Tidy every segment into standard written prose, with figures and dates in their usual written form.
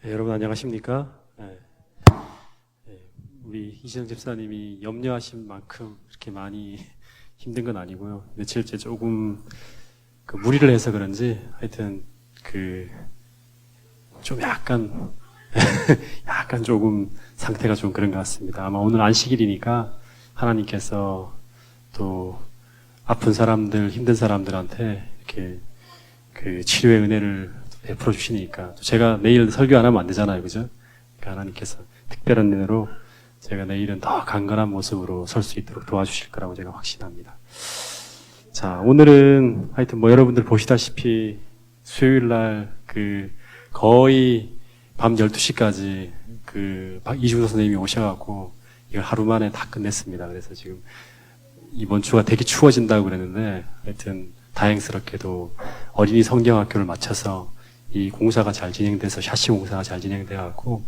네, 여러분 안녕하십니까? 네, 우리 이시영 집사님이 염려하신 만큼 이렇게 많이 힘든 건 아니고요. 며칠째 조금 무리를 해서 그런지 하여튼 좀 약간 약간 조금 상태가 좀 그런 것 같습니다. 아마 오늘 안식일이니까 하나님께서 또 아픈 사람들, 힘든 사람들한테 이렇게 치료의 은혜를 베풀어 주시니까 제가 내일 설교 안 하면 안 되잖아요, 그죠? 그러니까 하나님께서 특별한 은혜로 제가 내일은 더 강건한 모습으로 설 수 있도록 도와주실 거라고 제가 확신합니다. 자, 오늘은 하여튼 여러분들 보시다시피 수요일 날 거의 밤 12시까지 이중도 선생님이 오셔갖고 이걸 하루 만에 다 끝냈습니다. 그래서 지금 이번 주가 되게 추워진다고 그랬는데 하여튼 다행스럽게도 어린이 성경학교를 마쳐서 이 공사가 잘 진행돼서 샤시 공사가 잘 진행돼갖고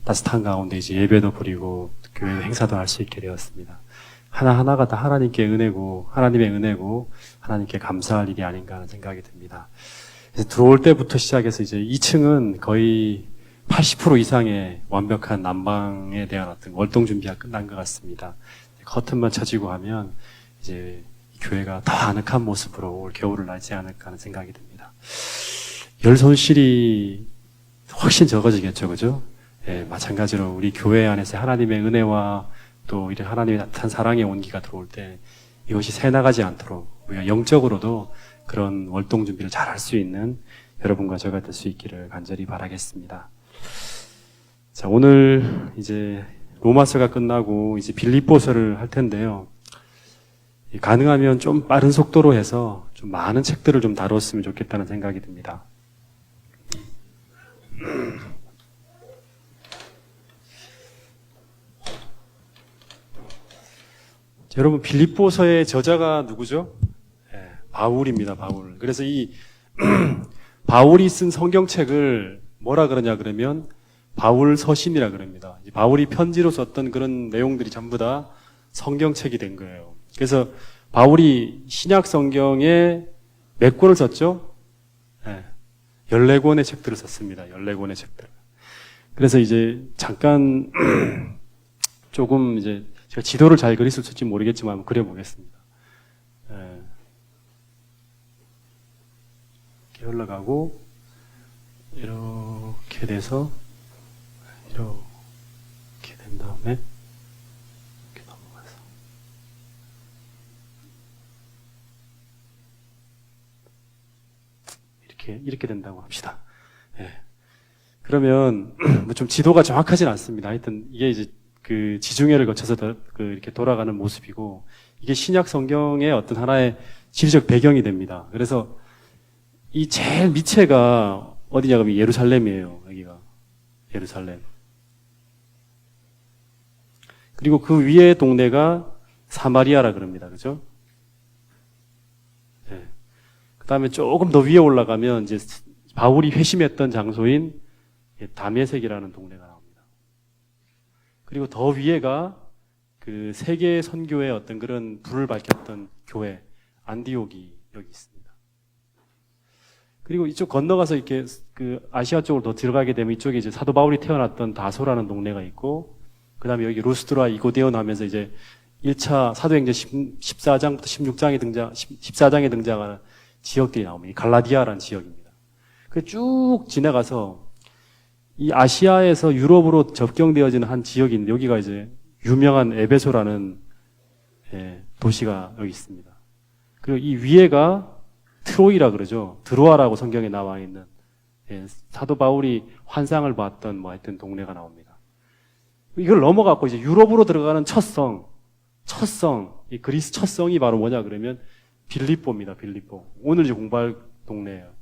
따뜻한 가운데 이제 예배도 드리고 교회 행사도 할 수 있게 되었습니다. 하나하나가 다 하나님의 은혜고 하나님께 감사할 일이 아닌가 하는 생각이 듭니다. 그래서 들어올 때부터 시작해서 이제 2층은 거의 80% 이상의 완벽한 난방에 대한 어떤 월동 준비가 끝난 것 같습니다. 커튼만 쳐지고 하면 이제 교회가 더 아늑한 모습으로 올 겨울을 나지 않을까 하는 생각이 듭니다. 열 손실이 훨씬 적어지겠죠, 그죠? 예, 마찬가지로 우리 교회 안에서 하나님의 은혜와 또 이런 하나님의 나타난 사랑의 온기가 들어올 때 이것이 새나가지 않도록 우리가 영적으로도 그런 월동 준비를 잘 할 수 있는 여러분과 저가 될 수 있기를 간절히 바라겠습니다. 자, 오늘 이제 로마서가 끝나고 이제 빌립보서를 할 텐데요. 가능하면 좀 빠른 속도로 해서 좀 많은 책들을 좀 다뤘으면 좋겠다는 생각이 듭니다. 여러분, 빌립보서의 저자가 누구죠? 네, 바울입니다, 바울. 그래서 이 바울이 쓴 성경책을 뭐라 그러냐 그러면 바울 서신이라 그럽니다. 바울이 편지로 썼던 그런 내용들이 전부 다 성경책이 된 거예요. 그래서 바울이 신약 성경에 몇 권을 썼죠? 네, 14권의 책들을 썼습니다. 14권의 책들. 그래서 이제 잠깐 조금 이제 제가 지도를 잘 그릴 수 있을지 모르겠지만 한번 그려보겠습니다. 네. 이렇게 흘러가고 이렇게 돼서 이렇게 된 다음에 이렇게 넘어가서 이렇게 된다고 합시다. 네. 그러면 좀 지도가 정확하진 않습니다. 하여튼 이게 이제 지중해를 거쳐서 이렇게 돌아가는 모습이고 이게 신약 성경의 어떤 하나의 지리적 배경이 됩니다. 그래서 이 제일 밑에가 어디냐 그러면 예루살렘이에요. 여기가 예루살렘. 그리고 그 위에 동네가 사마리아라 그럽니다. 그죠? 네. 그 다음에 조금 더 위에 올라가면 이제 바울이 회심했던 장소인 다메섹이라는 동네가 나옵니다. 그리고 더 위에가 세계 선교의 어떤 그런 불을 밝혔던 교회 안디옥이 여기 있습니다. 그리고 이쪽 건너가서 이렇게 아시아 쪽으로 더 들어가게 되면 이쪽에 이제 사도 바울이 태어났던 다소라는 동네가 있고, 그 다음에 여기 루스드라 이고데온 하면서 이제 1차 사도행전 14장부터 14장에 등장하는 지역들이 나옵니다. 갈라디아라는 지역입니다. 쭉 지나가서 이 아시아에서 유럽으로 접경되어지는 한 지역이 있는데 여기가 이제 유명한 에베소라는 도시가 여기 있습니다. 그리고 이 위에가 트로이라 그러죠. 드로아라고 성경에 나와 있는 사도 바울이 환상을 봤던 하여튼 동네가 나옵니다. 이걸 넘어가고 이제 유럽으로 들어가는 첫 성, 이 그리스 첫 성이 바로 뭐냐 그러면 빌립보입니다. 빌립보. 오늘 이제 공부할 동네예요.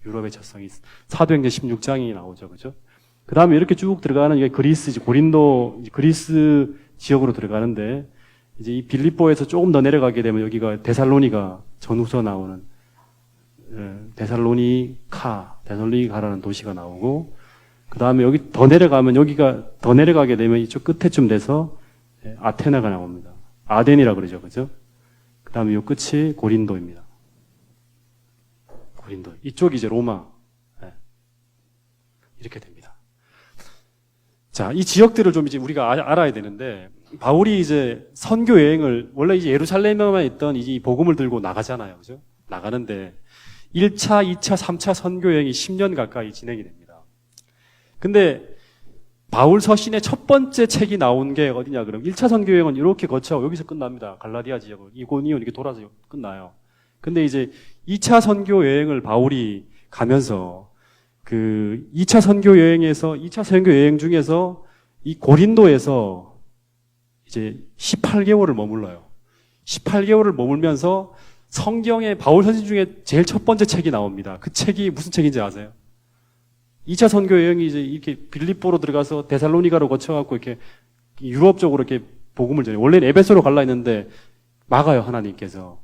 유럽의 첫 성이 사도행전 16장이 나오죠, 그죠? 그 다음에 이렇게 쭉 들어가는 게 그리스, 고린도, 그리스 지역으로 들어가는데, 이제 이 빌립보에서 조금 더 내려가게 되면 여기가 데살로니가 전후서 나오는, 데살로니가라는 도시가 나오고, 그 다음에 여기 더 내려가면 여기가 더 내려가게 되면 이쪽 끝에쯤 돼서 아테나가 나옵니다. 아덴이라 그러죠, 그죠? 그 다음에 이 끝이 고린도입니다. 고린도. 이쪽이 이제 로마. 이렇게 됩니다. 자, 이 지역들을 좀 이제 우리가 알아야 되는데, 바울이 이제 선교 여행을, 원래 이제 예루살렘에만 있던 이 복음을 들고 나가잖아요. 그죠? 나가는데, 1차, 2차, 3차 선교 여행이 10년 가까이 진행이 됩니다. 근데, 바울 서신의 첫 번째 책이 나온 게 어디냐, 그럼 1차 선교 여행은 이렇게 거쳐서 여기서 끝납니다. 갈라디아 지역을. 이고니온 이렇게 돌아서 끝나요. 근데 이제 2차 선교 여행을 바울이 가면서, 그 2차 선교 여행에서 2차 선교 여행 중에서 이 고린도에서 이제 18개월을 머물러요. 18개월을 머물면서 성경의 바울 서신 중에 제일 첫 번째 책이 나옵니다. 그 책이 무슨 책인지 아세요? 2차 선교 여행이 이제 이렇게 빌립보로 들어가서 데살로니가로 거쳐갖고 이렇게 유럽 쪽으로 이렇게 복음을 전해요. 원래는 에베소로 갈라 했는데 막아요, 하나님께서.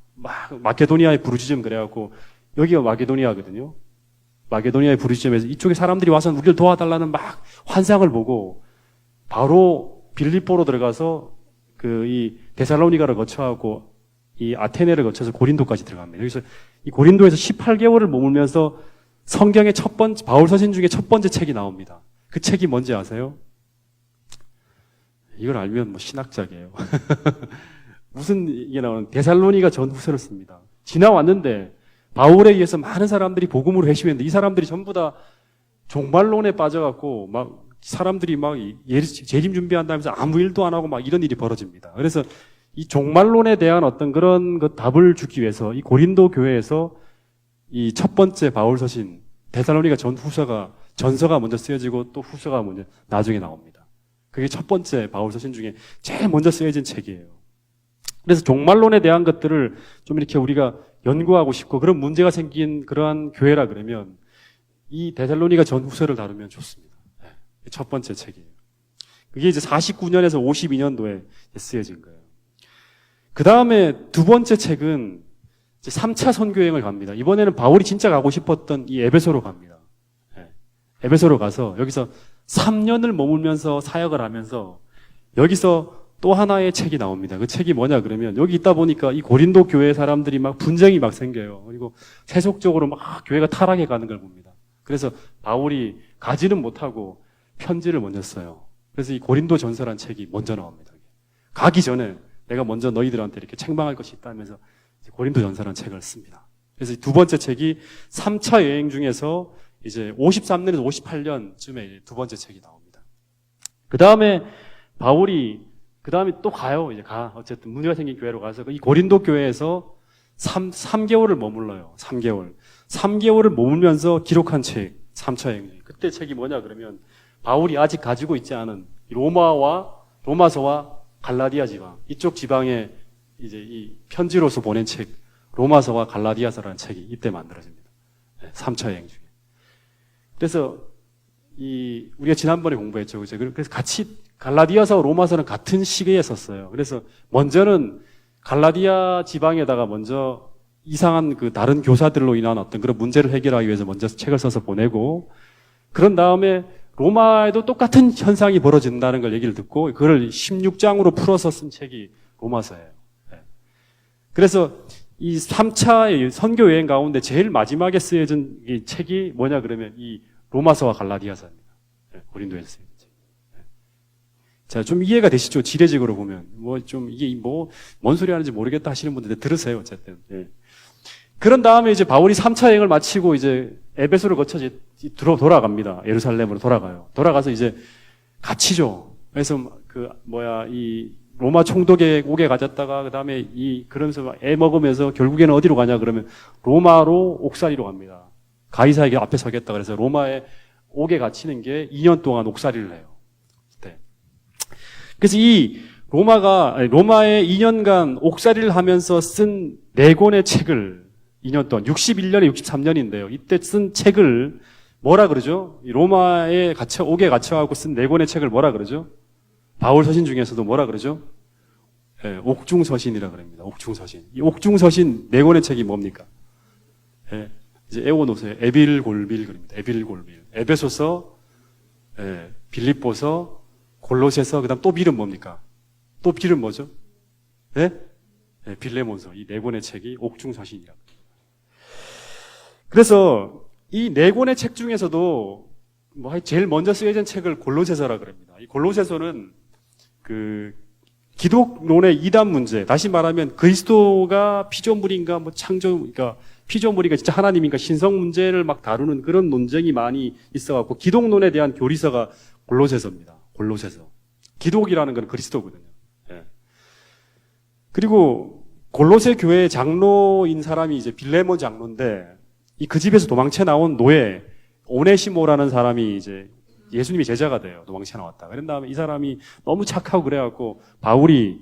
마케도니아에 부르짖음 그래갖고 여기가 마케도니아거든요. 마게도니아의 부르짖음에서 이쪽에 사람들이 와서 우리를 도와달라는 막 환상을 보고 바로 빌립보로 들어가서 그 이 데살로니가를 거쳐하고 이 아테네를 거쳐서 고린도까지 들어갑니다. 여기서 이 고린도에서 18개월을 머물면서 성경의 첫 번째 바울 서신 중에 첫 번째 책이 나옵니다. 그 책이 뭔지 아세요? 이걸 알면 뭐 신학자예요. 무슨 이게 나오는 데살로니가 전후서를 씁니다. 지나왔는데 바울에 의해서 많은 사람들이 복음으로 회심했는데 이 사람들이 전부 다 종말론에 빠져갖고 막 사람들이 막 재림 준비한다면서 아무 일도 안 하고 막 이런 일이 벌어집니다. 그래서 이 종말론에 대한 어떤 그런 그 답을 주기 위해서 이 고린도 교회에서 이 첫 번째 바울 서신 데살로니가 전서가 먼저 쓰여지고 또 후서가 먼저 나중에 나옵니다. 그게 첫 번째 바울 서신 중에 제일 먼저 쓰여진 책이에요. 그래서 종말론에 대한 것들을 좀 이렇게 우리가 연구하고 싶고 그런 문제가 생긴 그러한 교회라 그러면 이 데살로니가 전후서를 다루면 좋습니다. 첫 번째 책이에요. 그게 이제 49년에서 52년도에 쓰여진 거예요. 그 다음에 두 번째 책은 이제 3차 선교여행을 갑니다. 이번에는 바울이 진짜 가고 싶었던 이 에베소로 갑니다. 에베소로 가서 여기서 3년을 머물면서 사역을 하면서 여기서 또 하나의 책이 나옵니다. 그 책이 뭐냐 그러면 여기 있다 보니까 이 고린도 교회 사람들이 막 분쟁이 막 생겨요. 그리고 세속적으로 막 교회가 타락해 가는 걸 봅니다. 그래서 바울이 가지는 못하고 편지를 먼저 써요. 그래서 이 고린도 전서란 책이 먼저 나옵니다. 가기 전에 내가 먼저 너희들한테 이렇게 책망할 것이 있다면서 고린도 전서란 책을 씁니다. 그래서 두 번째 책이 3차 여행 중에서 이제 53년에서 58년쯤에 두 번째 책이 나옵니다. 그 다음에 바울이 그 다음에 또 가요. 이제 어쨌든 문제가 생긴 교회로 가서 이 고린도 교회에서 3개월을 머물러요. 3개월. 3개월을 머물면서 기록한 책, 3차 여행. 그때 책이 뭐냐 그러면 바울이 아직 가지고 있지 않은 로마서와 갈라디아 지방, 이쪽 지방에 이제 이 편지로서 보낸 책, 로마서와 갈라디아서라는 책이 이때 만들어집니다. 3차 여행 중에. 그래서 우리가 지난번에 공부했죠. 그래서 같이 갈라디아서 로마서는 같은 시기에 썼어요. 그래서 먼저는 갈라디아 지방에다가 먼저 이상한 그 다른 교사들로 인한 어떤 그런 문제를 해결하기 위해서 먼저 책을 써서 보내고 그런 다음에 로마에도 똑같은 현상이 벌어진다는 걸 얘기를 듣고 그걸 16장으로 풀어서 쓴 책이 로마서예요. 그래서 이 3차 선교 여행 가운데 제일 마지막에 쓰여진 이 책이 뭐냐 그러면 이 로마서와 갈라디아서입니다. 고린도에서 쓰여진 책. 자, 좀 이해가 되시죠? 지레적으로 보면. 이게 뭔 소리 하는지 모르겠다 하시는 분들 들으세요, 어쨌든. 그런 다음에 이제 바울이 3차 여행을 마치고 이제 에베소를 거쳐 돌아갑니다. 예루살렘으로 돌아가요. 돌아가서 이제 갇히죠. 그래서 이 로마 총독의 옥에 가졌다가 그다음에 그러면서 막 애 먹으면서 결국에는 어디로 가냐 그러면 로마로 옥살이로 갑니다. 가이사에게 앞에 서겠다 그래서 로마의 옥에 갇히는 게 2년 동안 옥살이를 해요. 네. 그래서 이 로마에 2년간 옥살이를 하면서 쓴 4권의 책을 2년 동안 61년에 63년인데요. 이때 쓴 책을 뭐라 그러죠? 로마에 옥에 갇혀가고 쓴 4권의 책을 뭐라 그러죠? 바울 서신 중에서도 뭐라 그러죠? 옥중서신이라 그럽니다. 옥중서신. 이 옥중서신 4권의 책이 뭡니까? 이제 에오노서에 에빌골빌 그럽니다. 에빌골빌. 에베소서, 빌립보서, 골로새서, 그다음 또 빌은 뭡니까? 또 빌은 뭐죠? 빌레몬서. 이 4권의 책이 옥중서신이라고. 그래서 이 4권의 책 중에서도 제일 먼저 쓰여진 책을 골로새서라 그럽니다. 이 골로새서는 그 기독론의 이단 문제, 다시 말하면 그리스도가 피조물인가 그러니까 피조물이가 진짜 하나님인가 신성 문제를 막 다루는 그런 논쟁이 많이 있어갖고 기독론에 대한 교리서가 골로새서입니다. 골로새서. 기독이라는 건 그리스도거든요. 예. 그리고 골로새 교회의 장로인 사람이 이제 빌레몬 장로인데 그 집에서 도망쳐 나온 노예 오네시모라는 사람이 이제 예수님의 제자가 돼요. 도망쳐 나왔다. 그런 다음에 이 사람이 너무 착하고 그래갖고 바울이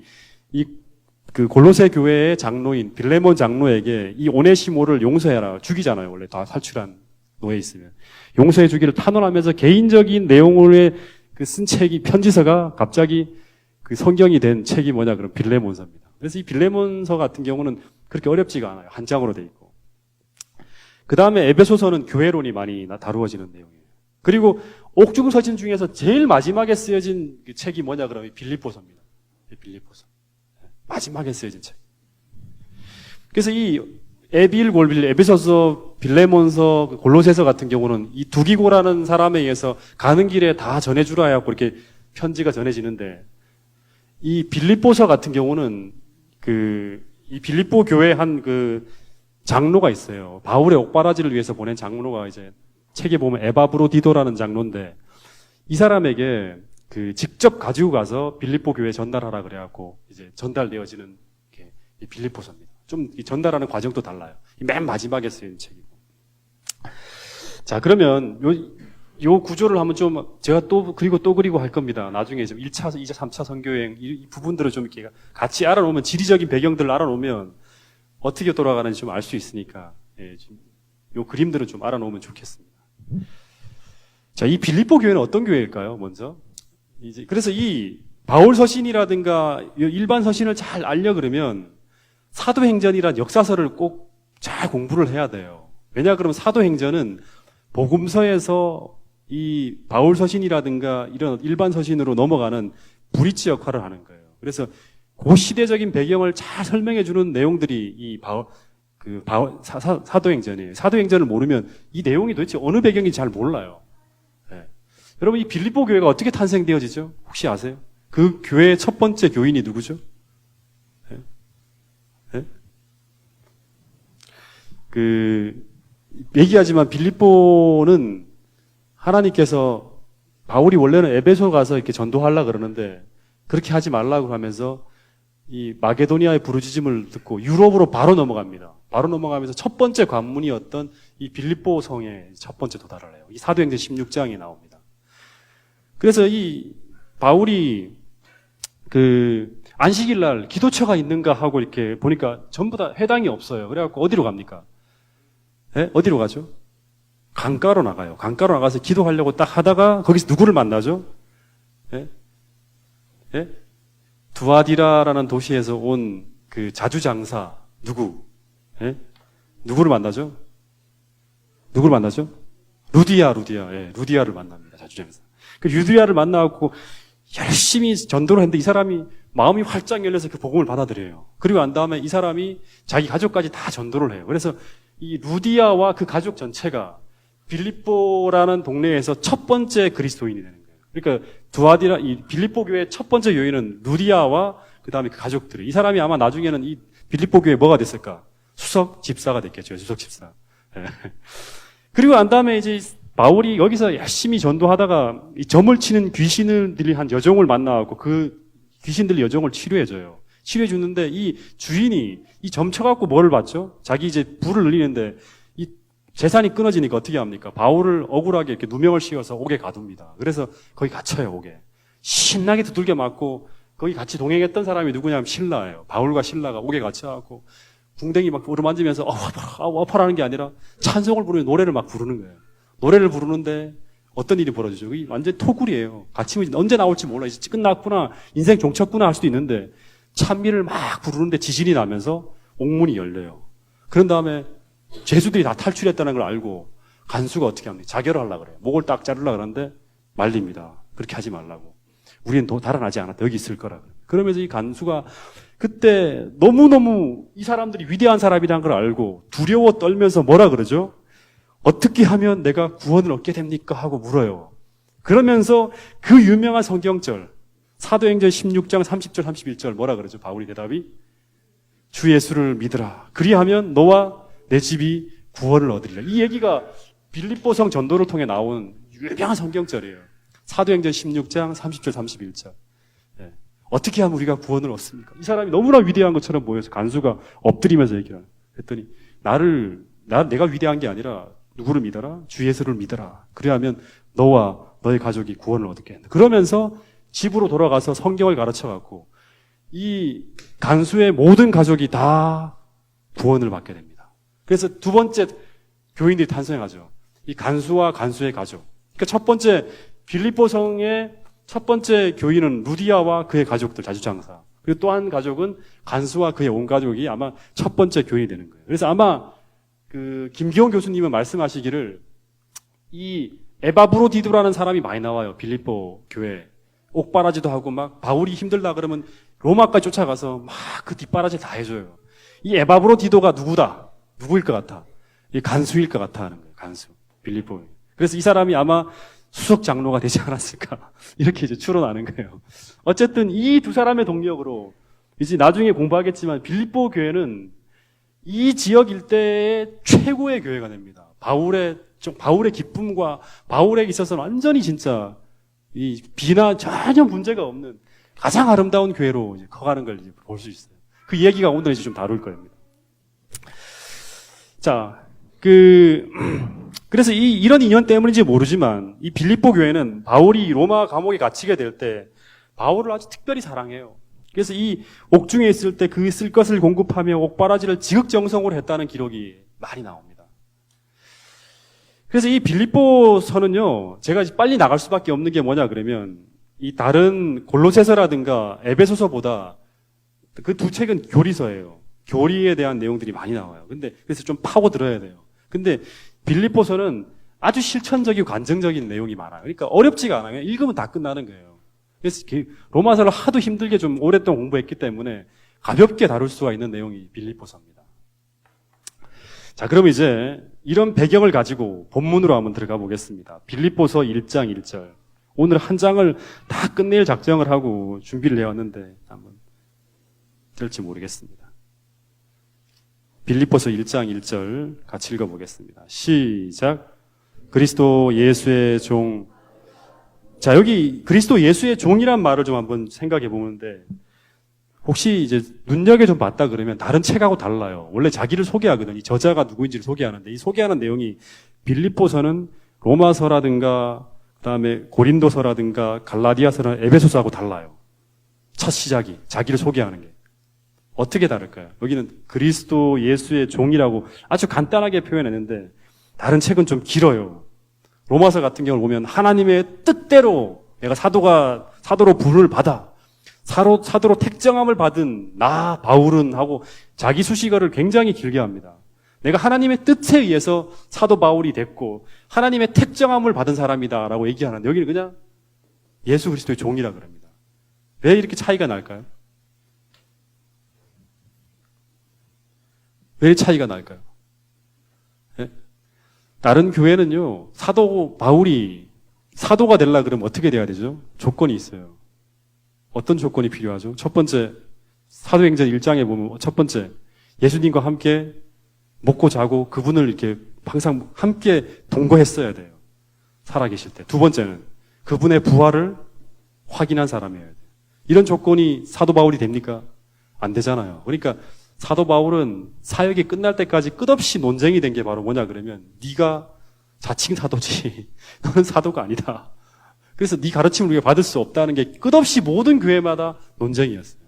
그 골로새 교회의 장로인 빌레몬 장로에게 이 오네시모를 용서해라. 죽이잖아요. 원래 다 탈출한 노예 있으면. 용서해 주기를 탄원하면서 개인적인 내용을 쓴 책이 편지서가 갑자기 그 성경이 된 책이 뭐냐 그럼 빌레몬서입니다. 그래서 이 빌레몬서 같은 경우는 그렇게 어렵지가 않아요. 한 장으로 돼 있고. 그 다음에 에베소서는 교회론이 많이 다루어지는 내용이에요. 그리고 옥중서신 중에서 제일 마지막에 쓰여진 그 책이 뭐냐 그러면 빌립보서입니다. 빌립보서. 마지막에 쓰여진 책. 그래서 이 에빌골빌, 에베소서, 빌레몬서, 골로새서 같은 경우는 이 두기고라는 사람에 의해서 가는 길에 다 전해주라 해갖고 이렇게 편지가 전해지는데 이 빌립보서 같은 경우는 이 빌립보 교회 한 그 장로가 있어요. 바울의 옥바라지를 위해서 보낸 장로가 이제 책에 보면 에바브로디도라는 장로인데 이 사람에게 직접 가지고 가서 빌립보 교회에 전달하라 그래갖고 이제 전달되어지는 게 이 빌립보서입니다. 좀 전달하는 과정도 달라요. 맨 마지막에 쓰인 책이고. 자, 그러면 요 구조를 한번 좀 제가 그리고 할 겁니다. 나중에 좀 1차, 2차, 3차 선교여행 이 부분들을 좀 이렇게 같이 알아놓으면 지리적인 배경들을 알아놓으면 어떻게 돌아가는지 좀 알 수 있으니까 지금 요 그림들은 좀 알아놓으면 좋겠습니다. 자, 이 빌립보 교회는 어떤 교회일까요? 먼저 그래서 이 바울 서신이라든가 일반 서신을 잘 알려 그러면 사도행전이란 역사서를 꼭 잘 공부를 해야 돼요. 왜냐 그러면 사도행전은 복음서에서 이 바울 서신이라든가 이런 일반 서신으로 넘어가는 브릿지 역할을 하는 거예요. 그래서 그 시대적인 배경을 잘 설명해 주는 내용들이 이 사도행전이에요. 사도행전을 모르면 이 내용이 도대체 어느 배경인지 잘 몰라요. 네. 여러분 이 빌립보 교회가 어떻게 탄생되어지죠? 혹시 아세요? 그 교회의 첫 번째 교인이 누구죠? 네? 네? 얘기하지만 빌립보는 하나님께서 바울이 원래는 에베소 가서 이렇게 전도하려고 그러는데 그렇게 하지 말라고 하면서 이 마게도니아의 부르짖음을 듣고 유럽으로 바로 넘어갑니다. 바로 넘어가면서 첫 번째 관문이었던 이 빌립보 성에 첫 번째 도달을 해요. 이 사도행전 16장에 나옵니다. 그래서 이 바울이 안식일 날 기도처가 있는가 하고 이렇게 보니까 전부 다 회당이 없어요. 그래갖고 어디로 갑니까? 네? 어디로 가죠? 강가로 나가요. 강가로 나가서 기도하려고 딱 하다가 거기서 누구를 만나죠? 예? 예? 두아디라라는 도시에서 온 그 자주장사 누구? 예? 누구를 만나죠? 누구를 만나죠? 루디아. 예, 루디아를 만납니다. 자주장사. 그 루디아를 만나고 열심히 전도를 했는데 이 사람이 마음이 활짝 열려서 그 복음을 받아들여요. 그리고 난 다음에 이 사람이 자기 가족까지 다 전도를 해요. 그래서 이 루디아와 그 가족 전체가 빌립보라는 동네에서 첫 번째 그리스도인이 되는 거예요. 그러니까 이 빌립보 교회의 첫 번째 요인은 루디아와 그 다음에 그 가족들이. 이 사람이 아마 나중에는 이 빌립보 교회에 뭐가 됐을까? 수석 집사가 됐겠죠. 수석 집사. 예. 그리고 난 다음에 이제 바울이 여기서 열심히 전도하다가 이 점을 치는 귀신들이 한 여종을 만나고 그 귀신들 여종을 치료해줘요. 치료해주는데 이 주인이 이 점 쳐갖고 뭐를 받죠? 자기 이제 불을 늘리는데 이 재산이 끊어지니까 어떻게 합니까? 바울을 억울하게 이렇게 누명을 씌워서 옥에 가둡니다. 그래서 거기 갇혀요, 옥에. 신나게 두들겨 맞고 거기 같이 동행했던 사람이 누구냐면 신라예요. 바울과 신라가 옥에 갇혀갖고 궁뎅이 막 오르만지면서 아파라는 게 아니라 찬송을 부르는 노래를 막 부르는 거예요. 노래를 부르는데 어떤 일이 벌어지죠? 그게 완전 토굴이에요. 갇히면 언제 나올지 몰라. 이제 끝났구나. 인생 종쳤구나 할 수도 있는데 찬미를 막 부르는데 지진이 나면서 옥문이 열려요. 그런 다음에 죄수들이 다 탈출했다는 걸 알고 간수가 어떻게 합니까? 자결을 하려고 그래요. 목을 딱 자르려고 그러는데 말립니다. 그렇게 하지 말라고. 우리는 달아나지 않았다. 여기 있을 거라. 그러면서 이 간수가 그때 너무너무 이 사람들이 위대한 사람이라는 걸 알고 두려워 떨면서 뭐라 그러죠? 어떻게 하면 내가 구원을 얻게 됩니까? 하고 물어요. 그러면서 그 유명한 성경절, 사도행전 16장 30절 31절 뭐라 그러죠? 바울이 대답이 주 예수를 믿으라. 그리하면 너와 내 집이 구원을 얻으리라. 이 얘기가 빌립보성 전도를 통해 나온 유명한 성경절이에요. 사도행전 16장 30절 31절. 예. 어떻게 하면 우리가 구원을 얻습니까? 이 사람이 너무나 위대한 것처럼 보여서 간수가 엎드리면서 얘기를 하는. 그랬더니 내가 위대한 게 아니라 누구를 믿어라? 주 예수를 믿어라. 그리하면 너와 너의 가족이 구원을 얻게 한다. 그러면서 집으로 돌아가서 성경을 가르쳐갖고 이 간수의 모든 가족이 다 구원을 받게 됩니다. 그래서 두 번째 교인들이 탄생하죠. 이 간수와 간수의 가족. 그러니까 첫 번째 빌립보성의 첫 번째 교인은 루디아와 그의 가족들 자주장사. 그리고 또 한 가족은 간수와 그의 온 가족이 아마 첫 번째 교인이 되는 거예요. 그래서 아마 김기홍 교수님은 말씀하시기를 이 에바브로디도라는 사람이 많이 나와요. 빌립보 교회. 옥바라지도 하고 막 바울이 힘들다 그러면 로마까지 쫓아가서 막 그 뒷바라지 다 해줘요. 이 에바브로디도가 누구일 것 같아? 이 간수일 것 같아 하는 거예요. 간수. 빌립보. 그래서 이 사람이 아마 수석 장로가 되지 않았을까. 이렇게 이제 추론하는 거예요. 어쨌든 이 두 사람의 동력으로 이제 나중에 공부하겠지만 빌립보 교회는 이 지역 일대의 최고의 교회가 됩니다. 바울의 기쁨과 바울에게 있어서는 완전히 진짜 이 비나 전혀 문제가 없는 가장 아름다운 교회로 이제 커가는 걸 볼 수 있어요. 그 얘기가 오늘 이제 좀 다룰 겁니다. 자, 그래서 이런 인연 때문인지 모르지만 이 빌립보 교회는 바울이 로마 감옥에 갇히게 될 때 바울을 아주 특별히 사랑해요. 그래서 이 옥중에 있을 때 그 쓸 것을 공급하며 옥바라지를 지극정성으로 했다는 기록이 많이 나옵니다. 그래서 이 빌립보서는요, 제가 빨리 나갈 수밖에 없는 게 뭐냐 그러면 이 다른 골로새서라든가 에베소서보다 그 두 책은 교리서예요. 교리에 대한 내용들이 많이 나와요. 그래서 좀 파고 들어야 돼요. 근데 빌립보서는 아주 실천적이고 간증적인 내용이 많아요. 그러니까 어렵지가 않아요. 읽으면 다 끝나는 거예요. 그래서 로마서를 하도 힘들게 좀 오랫동안 공부했기 때문에 가볍게 다룰 수가 있는 내용이 빌립보서입니다. 자, 그럼 이제 이런 배경을 가지고 본문으로 한번 들어가 보겠습니다. 빌립보서 1장 1절. 오늘 한 장을 다 끝낼 작정을 하고 준비를 해왔는데 한번 될지 모르겠습니다. 빌립보서 1장 1절 같이 읽어보겠습니다. 시작. 그리스도 예수의 종. 자, 여기 그리스도 예수의 종이란 말을 좀 한번 생각해 보는데 혹시 이제 눈여겨 좀 봤다 그러면 다른 책하고 달라요. 원래 자기를 소개하거든요. 이 저자가 누구인지를 소개하는데 이 소개하는 내용이 빌립보서는 로마서라든가 그다음에 고린도서라든가 갈라디아서나 에베소서하고 달라요. 첫 시작이 자기를 소개하는 게. 어떻게 다를까요? 여기는 그리스도 예수의 종이라고 아주 간단하게 표현했는데 다른 책은 좀 길어요. 로마서 같은 경우를 보면 하나님의 뜻대로 내가 사도로 부름을 받아 사도로 택정함을 받은 나 바울은 하고 자기 수식어를 굉장히 길게 합니다. 내가 하나님의 뜻에 의해서 사도 바울이 됐고 하나님의 택정함을 받은 사람이다라고 얘기하는데 여기는 그냥 예수 그리스도의 종이라 그럽니다. 왜 이렇게 차이가 날까요? 왜 차이가 날까요? 네? 다른 교회는요, 사도 바울이 사도가 되려고 그러면 어떻게 돼야 되죠? 조건이 있어요. 어떤 조건이 필요하죠? 첫 번째, 사도행전 1장에 보면 첫 번째, 예수님과 함께 먹고 자고 그분을 이렇게 항상 함께 동거했어야 돼요. 살아계실 때. 두 번째는 그분의 부활을 확인한 사람이어야 돼요. 이런 조건이 사도 바울이 됩니까? 안 되잖아요. 그러니까 사도 바울은 사역이 끝날 때까지 끝없이 논쟁이 된 게 바로 뭐냐 그러면 네가 자칭 사도지 너는 사도가 아니다. 그래서 네 가르침을 우리가 받을 수 없다는 게 끝없이 모든 교회마다 논쟁이었어요.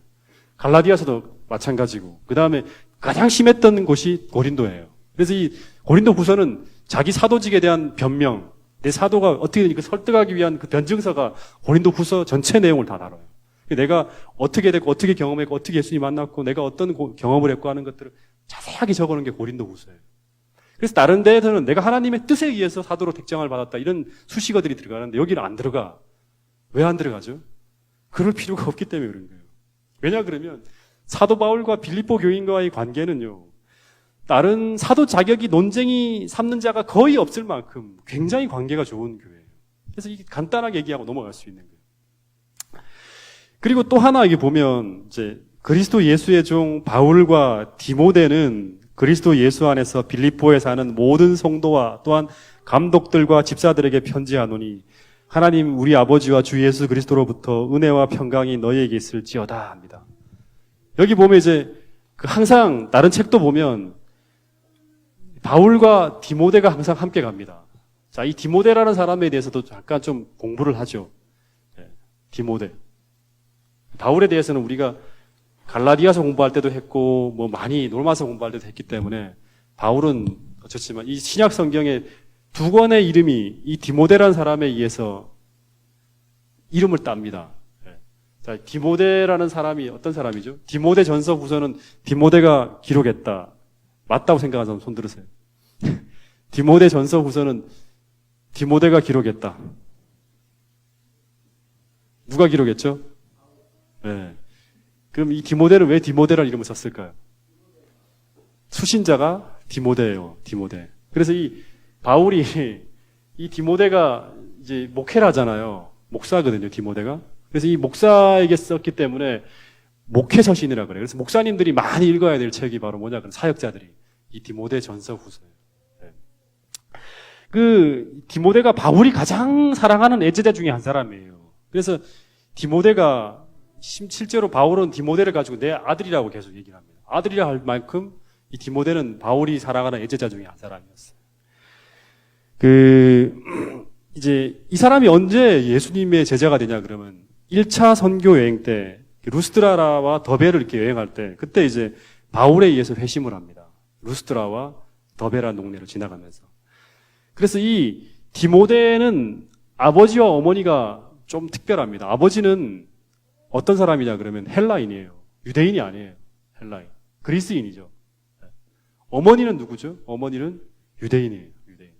갈라디아서도 마찬가지고 그 다음에 가장 심했던 곳이 고린도예요. 그래서 이 고린도 후서는 자기 사도직에 대한 변명, 내 사도가 어떻게 되니까 설득하기 위한 그 변증서가 고린도 후서 전체 내용을 다 다뤄요. 내가 어떻게 됐고 어떻게 경험했고 어떻게 예수님 만났고 내가 어떤 경험을 했고 하는 것들을 자세하게 적어놓은 게 고린도 후서예요. 그래서 다른 데에서는 내가 하나님의 뜻에 의해서 사도로 택정을 받았다 이런 수식어들이 들어가는데 여기는 안 들어가. 왜 안 들어가죠? 그럴 필요가 없기 때문에 그런 거예요. 왜냐 그러면 사도 바울과 빌립보 교인과의 관계는요, 다른 사도 자격이 논쟁이 삼는 자가 거의 없을 만큼 굉장히 관계가 좋은 교회예요. 그래서 이게 간단하게 얘기하고 넘어갈 수 있는 거예요. 그리고 또 하나 이게 보면 이제 그리스도 예수의 종 바울과 디모데는 그리스도 예수 안에서 빌립보에 사는 모든 성도와 또한 감독들과 집사들에게 편지하노니 하나님 우리 아버지와 주 예수 그리스도로부터 은혜와 평강이 너희에게 있을지어다 합니다. 여기 보면 이제 항상 다른 책도 보면 바울과 디모데가 항상 함께 갑니다. 자, 이 디모데라는 사람에 대해서도 잠깐 좀 공부를 하죠. 디모데. 바울에 대해서는 우리가 갈라디아서 공부할 때도 했고, 많이 로마서 공부할 때도 했기 때문에 바울은 어쨌지만 이 신약 성경에 두 권의 이름이 이 디모데라는 사람에 의해서 이름을 땁니다. 자, 디모데라는 사람이 어떤 사람이죠? 디모데 전서 후서는 디모데가 기록했다. 맞다고 생각하는 사람 손 들으세요. 디모데 전서 후서는 디모데가 기록했다. 누가 기록했죠? 네. 그럼 이 디모데는 왜 디모데라는 이름을 썼을까요? 수신자가 디모데예요. 디모데. 그래서 이 바울이 이 디모데가 이제 목회를 하잖아요. 목사거든요. 디모데가. 그래서 이 목사에게 썼기 때문에 목회서신이라 그래요. 그래서 목사님들이 많이 읽어야 될 책이 바로 뭐냐? 그럼 사역자들이 이 디모데 전서 후서예요. 네. 그 디모데가 바울이 가장 사랑하는 애제자 중에 한 사람이에요. 그래서 디모데가 실제로 바울은 디모데를 가지고 내 아들이라고 계속 얘기를 합니다. 아들이라 할 만큼 이 디모데는 바울이 사랑하는 애제자 중에 한 사람이었어요. 이제 이 사람이 언제 예수님의 제자가 되냐 그러면 1차 선교 여행 때 루스드라와 더베를 이렇게 여행할 때 그때 이제 바울에 의해서 회심을 합니다. 루스드라와 더베라는 동네를 지나가면서. 그래서 이 디모데는 아버지와 어머니가 좀 특별합니다. 아버지는 어떤 사람이냐 그러면 헬라인이에요. 유대인이 아니에요. 헬라인. 그리스인이죠. 어머니는 누구죠? 어머니는 유대인이에요. 유대인.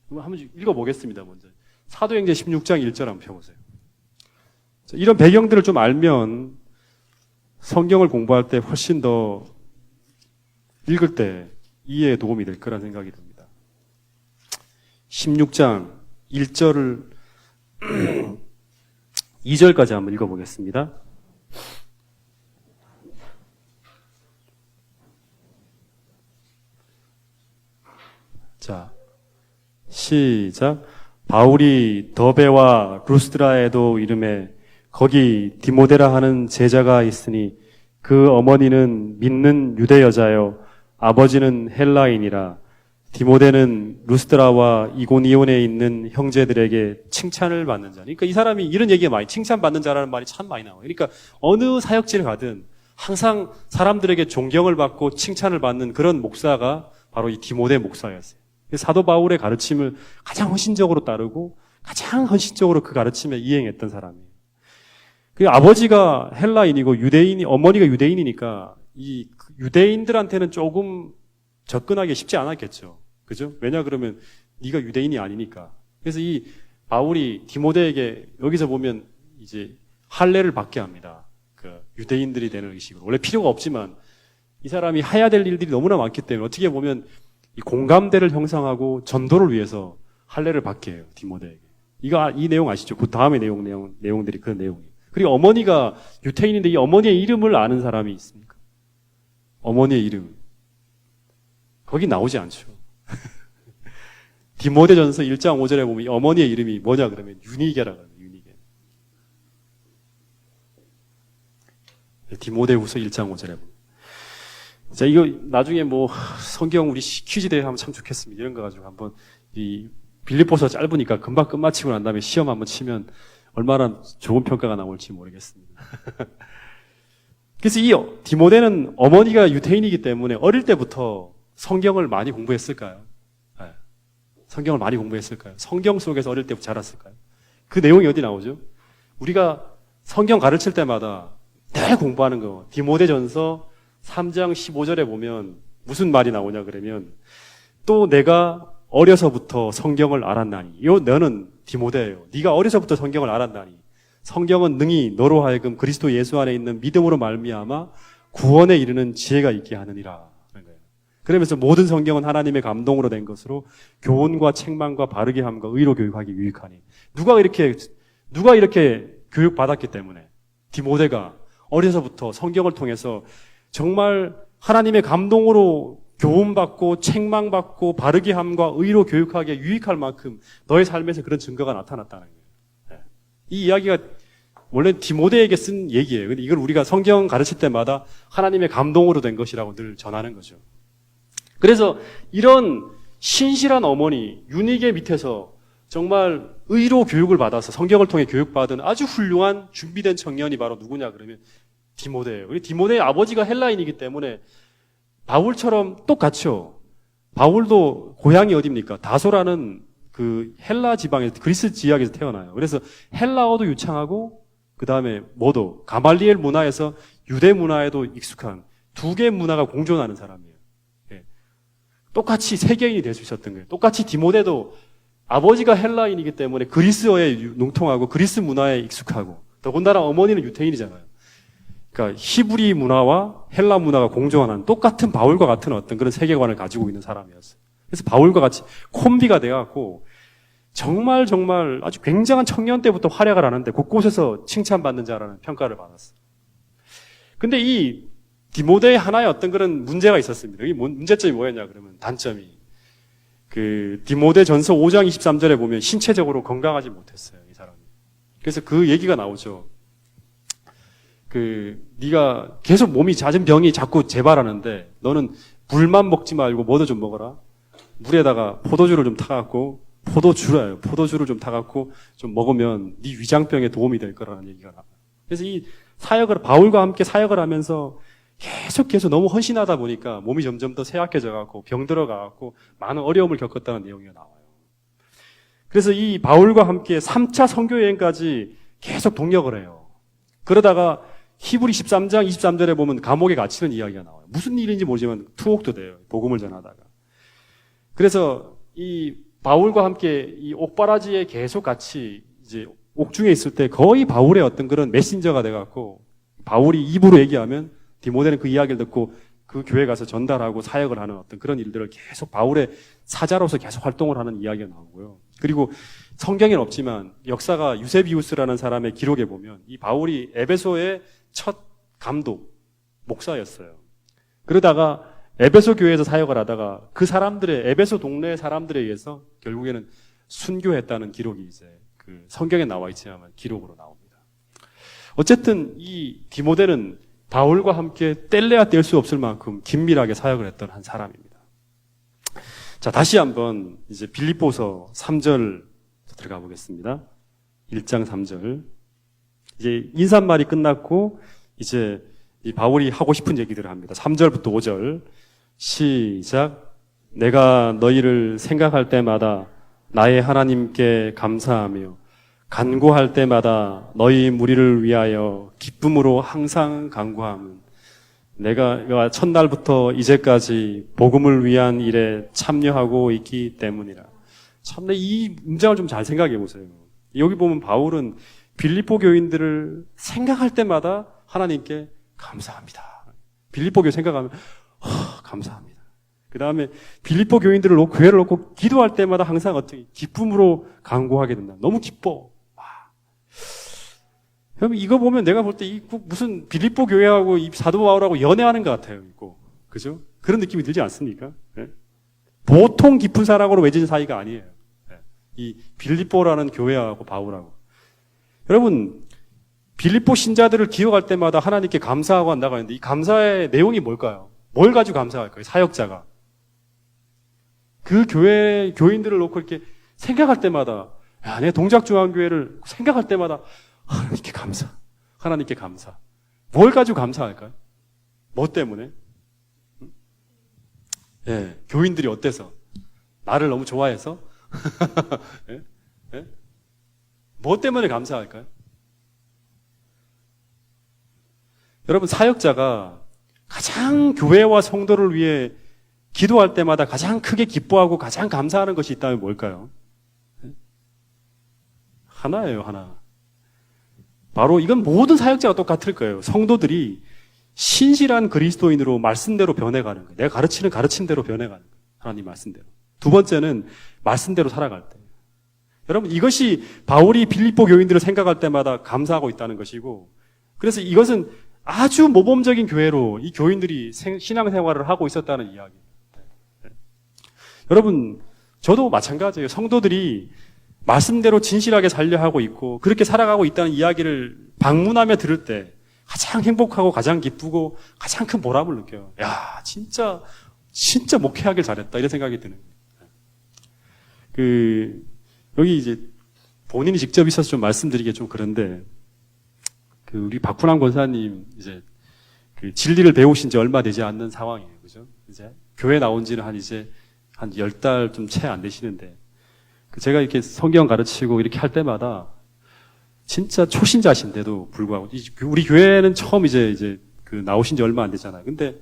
그럼 한번 읽어보겠습니다. 먼저. 사도행전 16장 1절 한번 펴보세요. 이런 배경들을 좀 알면 성경을 공부할 때 훨씬 더 읽을 때 이해에 도움이 될 거란 생각이 듭니다. 16장 1절을 2절까지 한번 읽어보겠습니다. 자, 시작. 바울이 더베와 루스드라에도 이름에 거기 디모데라 하는 제자가 있으니 그 어머니는 믿는 유대 여자요 아버지는 헬라인이라. 디모데는 루스드라와 이고니온에 있는 형제들에게 칭찬을 받는 자. 그러니까 이 사람이 이런 얘기가 많이 칭찬받는 자라는 말이 참 많이 나와요. 그러니까 어느 사역지를 가든 항상 사람들에게 존경을 받고 칭찬을 받는 그런 목사가 바로 이 디모데 목사였어요. 사도 바울의 가르침을 가장 헌신적으로 따르고 가장 헌신적으로 그 가르침에 이행했던 사람이에요. 그 아버지가 헬라인이고 유대인이 어머니가 유대인이니까 이 유대인들한테는 조금 접근하기 쉽지 않았겠죠. 그죠? 왜냐 그러면 네가 유대인이 아니니까. 그래서 이 바울이 디모데에게 여기서 보면 이제 할례를 받게 합니다. 그 유대인들이 되는 의식으로. 원래 필요가 없지만 이 사람이 해야 될 일들이 너무나 많기 때문에 어떻게 보면 이 공감대를 형성하고 전도를 위해서 할례를 받게 해요. 디모데에게. 이 내용 아시죠? 그 다음에 내용들이 그런 내용이에요. 그리고 어머니가 유태인인데 이 어머니의 이름을 아는 사람이 있습니까? 어머니의 이름. 거기 나오지 않죠. 디모데전서 1장 5절에 보면 이 어머니의 이름이 뭐냐 그러면 유니게라고 해요. 유니게. 디모데후서 1장 5절에 보면. 자, 이거 나중에 성경 우리 퀴즈 대회 하면 참 좋겠습니다. 이런 거 가지고 한번 이 빌립보서 짧으니까 금방 끝마치고 난 다음에 시험 한번 치면 얼마나 좋은 평가가 나올지 모르겠습니다. 그래서 이 디모데는 어머니가 유태인이기 때문에 어릴 때부터 성경을 많이 공부했을까요? 네. 성경을 많이 공부했을까요? 성경 속에서 어릴 때부터 자랐을까요? 그 내용이 어디 나오죠? 우리가 성경 가르칠 때마다 늘 공부하는 거. 디모데전서 3장 15절에 보면 무슨 말이 나오냐 그러면 또 내가 어려서부터 성경을 알았나니. 너는 디모데예요. 네가 어려서부터 성경을 알았나니. 성경은 능히 너로 하여금 그리스도 예수 안에 있는 믿음으로 말미암아 구원에 이르는 지혜가 있게 하느니라 하는 거예요. 그러면서 모든 성경은 하나님의 감동으로 된 것으로 교훈과 책망과 바르게 함과 의로 교육하기 유익하니. 누가 이렇게 교육받았기 때문에 디모데가 어려서부터 성경을 통해서 정말 하나님의 감동으로 교훈받고 책망받고 바르게 함과 의로 교육하기에 유익할 만큼 너의 삶에서 그런 증거가 나타났다는 거예요. 이 이야기가 원래 디모데에게 쓴 얘기예요. 근데 이걸 우리가 성경 가르칠 때마다 하나님의 감동으로 된 것이라고 늘 전하는 거죠. 그래서 이런 신실한 어머니 유니게 밑에서 정말 의로 교육을 받아서 성경을 통해 교육받은 아주 훌륭한 준비된 청년이 바로 누구냐 그러면 디모데예요. 디모데의 아버지가 헬라인이기 때문에 바울처럼 똑같죠. 바울도 고향이 어디입니까? 다소라는 그 헬라 지방에서 그리스 지역에서 태어나요. 그래서 헬라어도 유창하고 그 다음에 뭐도 가말리엘 문화에서 유대 문화에도 익숙한 두 개의 문화가 공존하는 사람이에요. 예. 똑같이 세계인이 될 수 있었던 거예요. 똑같이 디모데도 아버지가 헬라인이기 때문에 그리스어에 융통하고 그리스 문화에 익숙하고 더군다나 어머니는 유태인이잖아요. 그러니까 히브리 문화와 헬라 문화가 공존하는 똑같은 바울과 같은 어떤 그런 세계관을 가지고 있는 사람이었어요. 그래서 바울과 같이 콤비가 돼갖고 정말 아주 굉장한 청년 때부터 활약을 하는데 곳곳에서 칭찬받는 자라는 평가를 받았어요. 근데 이 디모데의 하나의 어떤 그런 문제가 있었습니다. 이 문제점이 뭐였냐 그러면 단점이 그 디모데 전서 5장 23절에 보면 신체적으로 건강하지 못했어요. 이 사람이. 그래서 그 얘기가 나오죠. 네가 계속 몸이 잦은 병이 자꾸 재발하는데 너는 물만 먹지 말고 뭐도 좀 먹어라. 물에다가 포도주를 좀 타갖고 포도주를 좀 타갖고 좀 먹으면 네 위장병에 도움이 될 거라는 얘기가 나와요. 그래서 이 바울과 함께 사역을 하면서 계속 너무 헌신하다 보니까 몸이 점점 더 쇠약해져갖고 병들어가갖고 많은 어려움을 겪었다는 내용이 나와요. 그래서 이 바울과 함께 3차 선교 여행까지 계속 동력을 해요. 그러다가 히브리 13장 23절에 보면 감옥에 갇히는 이야기가 나와요. 무슨 일인지 모르지만 투옥도 돼요. 복음을 전하다가. 그래서 이 바울과 함께 이 옥바라지에 계속 같이 이제 옥중에 있을 때 거의 바울의 어떤 그런 메신저가 돼갖고 바울이 입으로 얘기하면 디모데는 그 이야기를 듣고 그 교회 가서 전달하고 사역을 하는 어떤 그런 일들을 계속 바울의 사자로서 계속 활동을 하는 이야기가 나오고요. 그리고 성경에는 없지만 역사가 유세비우스라는 사람의 기록에 보면 이 바울이 에베소의 첫 감독, 목사였어요. 그러다가 에베소 교회에서 사역을 하다가 그 사람들의 에베소 동네 사람들에 의해서 결국에는 순교했다는 기록이 이제 그 성경에 나와 있지만 기록으로 나옵니다. 어쨌든 이 디모데는 바울과 함께 뗄래야 뗄 수 없을 만큼 긴밀하게 사역을 했던 한 사람입니다. 자, 다시 한번 이제 빌립보서 3절 들어가 보겠습니다. 1장 3절. 이제 인사말이 끝났고 이제 이 바울이 하고 싶은 얘기들을 합니다. 3절부터 5절. 시작. 내가 너희를 생각할 때마다 나의 하나님께 감사하며 간구할 때마다 너희 무리를 위하여 기쁨으로 항상 간구함은 내가 첫날부터 이제까지 복음을 위한 일에 참여하고 있기 때문이라. 참내 이 문장을 좀 잘 생각해 보세요. 여기 보면 바울은 빌립보 교인들을 생각할 때마다 하나님께 감사합니다. 빌립보 교회 생각하면 감사합니다. 그 다음에 빌립보 교인들을 놓고 교회를 놓고 기도할 때마다 항상 어떻게 기쁨으로 간구하게 된다. 너무 기뻐. 그럼 이거 보면 내가 볼 때 무슨 빌립보 교회하고 이 사도 바울하고 연애하는 것 같아요. 이거. 그죠? 그런 느낌이 들지 않습니까? 네? 보통 깊은 사랑으로 맺은 사이가 아니에요. 네. 이 빌립보라는 교회하고 바울하고. 여러분, 빌립보 신자들을 기억할 때마다 하나님께 감사하고 한다고 하는데 이 감사의 내용이 뭘까요? 뭘 가지고 감사할까요? 사역자가. 그 교회 교인들을 놓고 이렇게 생각할 때마다 내 동작중앙교회를 생각할 때마다 하나님께 감사. 하나님께 감사. 뭘 가지고 감사할까요? 뭐 때문에? 예, 교인들이 어때서? 나를 너무 좋아해서? 예? 예? 뭐 때문에 감사할까요? 여러분, 사역자가 가장 교회와 성도를 위해 기도할 때마다 가장 크게 기뻐하고 가장 감사하는 것이 있다면 뭘까요? 하나예요, 하나. 바로 이건 모든 사역자가 똑같을 거예요. 성도들이 신실한 그리스도인으로 말씀대로 변해가는 거예요. 내가 가르치는 가르침대로 변해가는 거예요. 하나님 말씀대로. 두 번째는 말씀대로 살아갈 때. 여러분, 이것이 바울이 빌립보 교인들을 생각할 때마다 감사하고 있다는 것이고, 그래서 이것은 아주 모범적인 교회로 이 교인들이 신앙생활을 하고 있었다는 이야기예요. 여러분, 저도 마찬가지예요. 성도들이 말씀대로 진실하게 살려 하고 있고 그렇게 살아가고 있다는 이야기를 방문하며 들을 때 가장 행복하고 가장 기쁘고 가장 큰 보람을 느껴요. 야, 진짜 목회하길 잘했다 이런 생각이 드는 거예요. 여기 이제 본인이 직접 있어서 좀 말씀드리기 좀 그런데 우리 박훈환 권사님 이제 진리를 배우신 지 얼마 되지 않는 상황이에요. 그죠? 이제 교회 나온 지는 한 10달 좀 채 안 되시는데 제가 이렇게 성경 가르치고 이렇게 할 때마다 진짜 초신자신데도 불구하고 우리 교회는 처음 이제 나오신 지 얼마 안 됐잖아요. 근데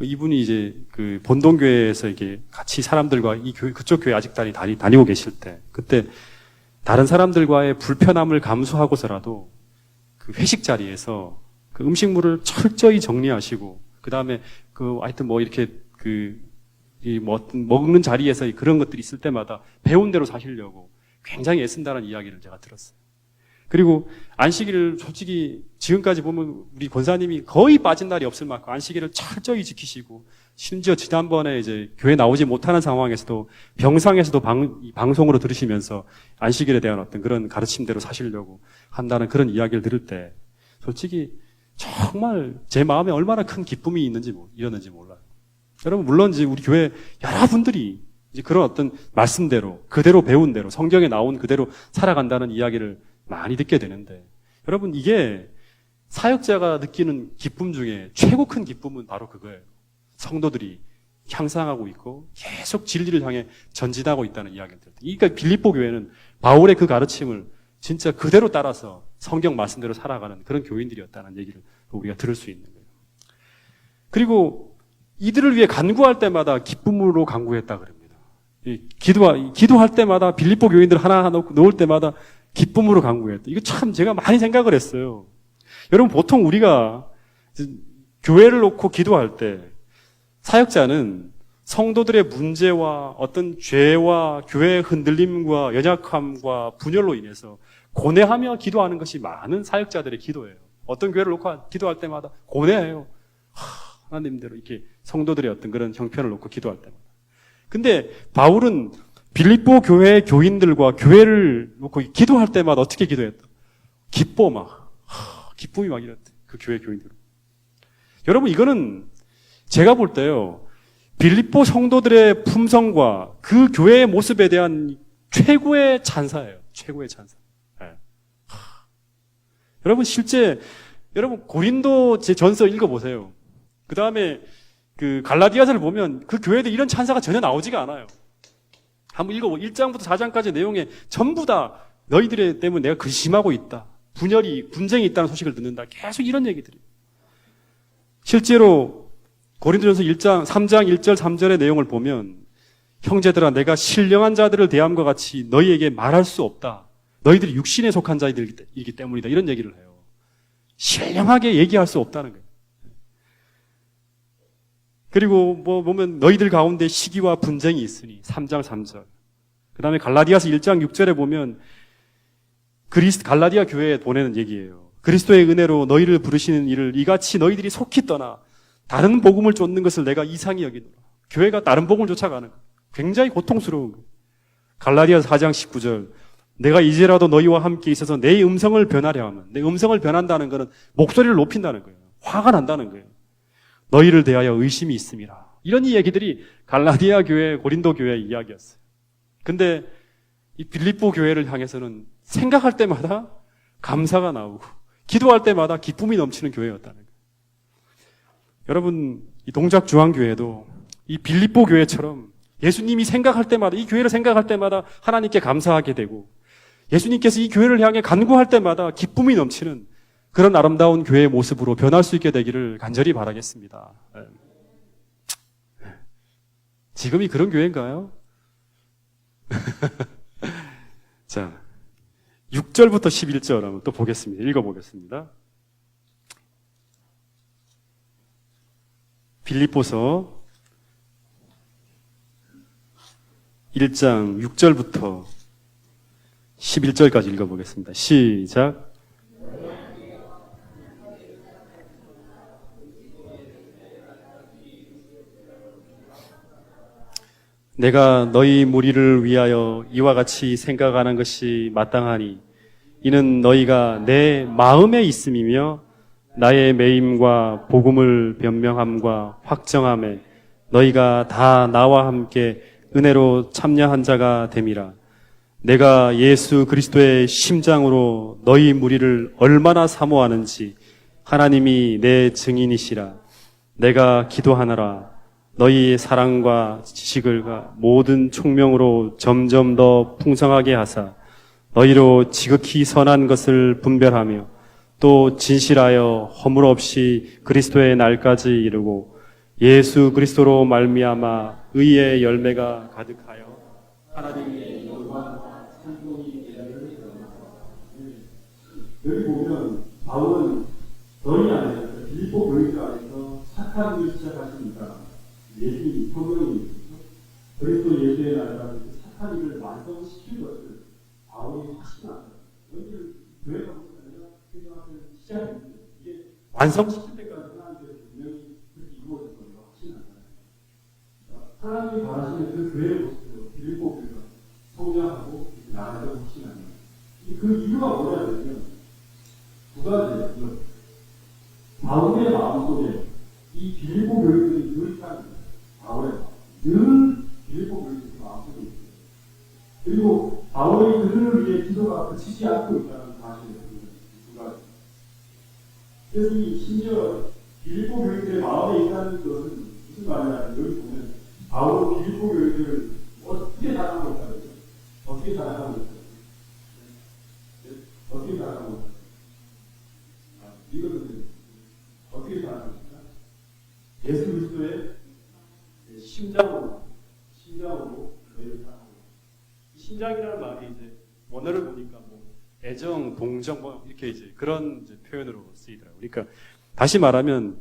이분이 이제 본동교회에서 이렇게 같이 사람들과 그쪽 교회 아직 다니고 계실 때 그때 다른 사람들과의 불편함을 감수하고서라도 회식 자리에서 음식물을 철저히 정리하시고 그 다음에 하여튼 뭐 이렇게 먹는 자리에서 그런 것들이 있을 때마다 배운 대로 사시려고 굉장히 애쓴다는 이야기를 제가 들었어요. 그리고 안식일을 솔직히 지금까지 보면 우리 권사님이 거의 빠진 날이 없을 만큼 안식일을 철저히 지키시고 심지어 지난번에 이제 교회 나오지 못하는 상황에서도 병상에서도 방송으로 들으시면서 안식일에 대한 어떤 그런 가르침대로 사시려고 한다는 그런 이야기를 들을 때 솔직히 정말 제 마음에 얼마나 큰 기쁨이 이었는지 몰라요. 여러분, 물론 이제 우리 교회 여러분들이 이제 그런 어떤 말씀대로, 그대로 배운 대로, 성경에 나온 그대로 살아간다는 이야기를 많이 듣게 되는데, 여러분, 이게 사역자가 느끼는 기쁨 중에 최고 큰 기쁨은 바로 그거예요. 성도들이 향상하고 있고 계속 진리를 향해 전진하고 있다는 이야기를 들을 때. 그러니까 빌립보 교회는 바울의 그 가르침을 진짜 그대로 따라서 성경 말씀대로 살아가는 그런 교인들이었다는 얘기를 우리가 들을 수 있는 거예요. 그리고 이들을 위해 간구할 때마다 기쁨으로 간구했다 그럽니다. 기도할 때마다 빌립보 교인들 하나하나 놓을 때마다 기쁨으로 간구했다. 이거 참 제가 많이 생각을 했어요. 여러분, 보통 우리가 교회를 놓고 기도할 때 사역자는 성도들의 문제와 어떤 죄와 교회의 흔들림과 연약함과 분열로 인해서 고뇌하며 기도하는 것이 많은 사역자들의 기도예요. 어떤 교회를 놓고 기도할 때마다 고뇌해요. 하나님대로 이렇게 성도들의 어떤 그런 형편을 놓고 기도할 때마다. 근데 바울은 빌립보 교회의 교인들과 교회를 놓고 기도할 때마다 어떻게 기도했다? 기쁨이 막 이랬대. 그 교회 교인들. 여러분, 이거는 제가 볼 때요, 빌립보 성도들의 품성과 그 교회의 모습에 대한 최고의 찬사예요. 최고의 찬사. 네. 여러분, 실제 여러분 고린도 제 전서 읽어보세요. 그 다음에 갈라디아서를 보면 그 교회들 이런 찬사가 전혀 나오지가 않아요. 한번 읽어보. 1장부터 4장까지 내용에 전부 다 너희들 때문에 내가 근심하고 있다. 분쟁이 있다는 소식을 듣는다. 계속 이런 얘기들이. 실제로 고린도전서 3장 1절 3절의 내용을 보면 형제들아 내가 신령한 자들을 대함과 같이 너희에게 말할 수 없다. 너희들이 육신에 속한 자들이기 때문이다. 이런 얘기를 해요. 신령하게 얘기할 수 없다는 거예요. 그리고 보면 너희들 가운데 시기와 분쟁이 있으니 3장 3절. 그 다음에 갈라디아서 1장 6절에 보면 갈라디아 교회에 보내는 얘기예요. 그리스도의 은혜로 너희를 부르시는 일을 이같이 너희들이 속히 떠나 다른 복음을 쫓는 것을 내가 이상히 여기노라. 교회가 다른 복음을 쫓아가는 거예요. 굉장히 고통스러운 거예요. 갈라디아서 4장 19절. 내가 이제라도 너희와 함께 있어서 내 음성을 변하려 하면, 내 음성을 변한다는 것은 목소리를 높인다는 거예요. 화가 난다는 거예요. 너희를 대하여 의심이 있음이라. 이런 얘기들이 갈라디아 교회, 고린도 교회의 이야기였어요. 근데 이 빌립보 교회를 향해서는 생각할 때마다 감사가 나오고 기도할 때마다 기쁨이 넘치는 교회였다는 거예요. 여러분, 이 동작중앙교회도 이 빌립보 교회처럼 예수님이 생각할 때마다, 이 교회를 생각할 때마다 하나님께 감사하게 되고 예수님께서 이 교회를 향해 간구할 때마다 기쁨이 넘치는 그런 아름다운 교회의 모습으로 변할 수 있게 되기를 간절히 바라겠습니다. 지금이 그런 교회인가요? 자, 6절부터 11절 한번 또 보겠습니다. 읽어보겠습니다. 빌립보서 1장 6절부터 11절까지 읽어보겠습니다. 시작. 내가 너희 무리를 위하여 이와 같이 생각하는 것이 마땅하니 이는 너희가 내 마음에 있음이며 나의 매임과 복음을 변명함과 확정함에 너희가 다 나와 함께 은혜로 참여한 자가 됨이라. 내가 예수 그리스도의 심장으로 너희 무리를 얼마나 사모하는지 하나님이 내 증인이시라. 내가 기도하노라. 너희 사랑과 지식을 모든 총명으로 점점 더 풍성하게 하사 너희로 지극히 선한 것을 분별하며 또 진실하여 허물 없이 그리스도의 날까지 이르고 예수 그리스도로 말미암아 의의 열매가 가득하여 하나님의 영광과 찬송이 되리라. 여기 보면 바울은 너희 안에 빌립보 교회 안에서 착한 일을 시작하십니다. 예수님 성령이 그리스도 예수의 날까지 착한 일을 완성시킬 것을 바울이 확신합니다. 너희들 교회가 생각하는 시작입니다. 이게 완성시킬 때까지 하나님께서 분명히 그렇게 이루어질 것을 확신합니다. 하나님이 바라시는 그 교회의 모습으로 빌립보 교회가 성장하고 나아가고 확신합니다. 그 이유가 뭐냐면 두 가지예요. 바울의 마음속에 이 빌립보 교회들이 늘 있습니다. 바울의 늘 빌립보 교회들이 마음속에 있어요. 그리고 바울이 그들을 위해 기도가 그치지 않고 있다는 사실을 두 가지. 그래서 이 심지어 빌립보 교회들의 마음에 있다는 것은 무슨 말이냐면 여기 보면 바울은 빌립보 교회들을 어떻게 사랑하고 있다는 거예요. 어떻게 사랑하고 있다는 거예요. 어떻게 사랑하고 있다는 거예요. 이거는 어떻게 사랑하고 있다? 예수 그리스도의 심장으로 너희를 사랑하고 이 심장이라는 말이 이제 원어를 보니까 뭐 애정, 동정 뭐 이렇게 이제 그런 이제 표현으로 쓰이더라고요. 그러니까 다시 말하면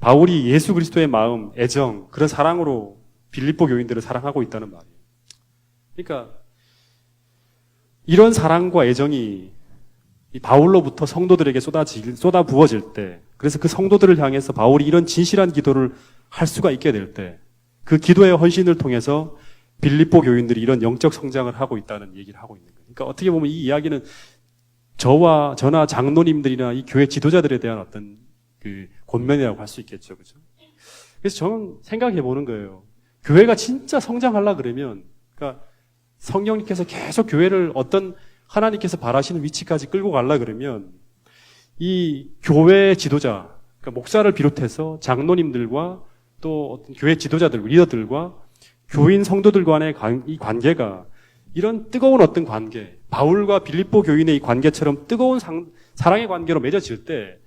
바울이 예수 그리스도의 마음, 애정, 그런 사랑으로 빌립보 교인들을 사랑하고 있다는 말이에요. 그러니까 이런 사랑과 애정이 이 바울로부터 성도들에게 쏟아 부어질 때, 그래서 그 성도들을 향해서 바울이 이런 진실한 기도를 할 수가 있게 될 때, 그 기도의 헌신을 통해서 빌립보 교인들이 이런 영적 성장을 하고 있다는 얘기를 하고 있는 거예요. 그러니까 어떻게 보면 이 이야기는 저나 장로님들이나 이 교회 지도자들에 대한 어떤 그 권면이라고 할 수 있겠죠, 그렇죠? 그래서 저는 생각해 보는 거예요. 교회가 진짜 성장하려 그러면, 그러니까 성령님께서 계속 교회를 어떤 하나님께서 바라시는 위치까지 끌고 가려 그러면 이 교회 지도자, 그러니까 목사를 비롯해서 장로님들과 또 어떤 교회 지도자들, 리더들과 교인 성도들 간의 이 관계가 이런 뜨거운 어떤 관계, 바울과 빌립보 교인의 이 관계처럼 뜨거운 사랑의 관계로 맺어질 때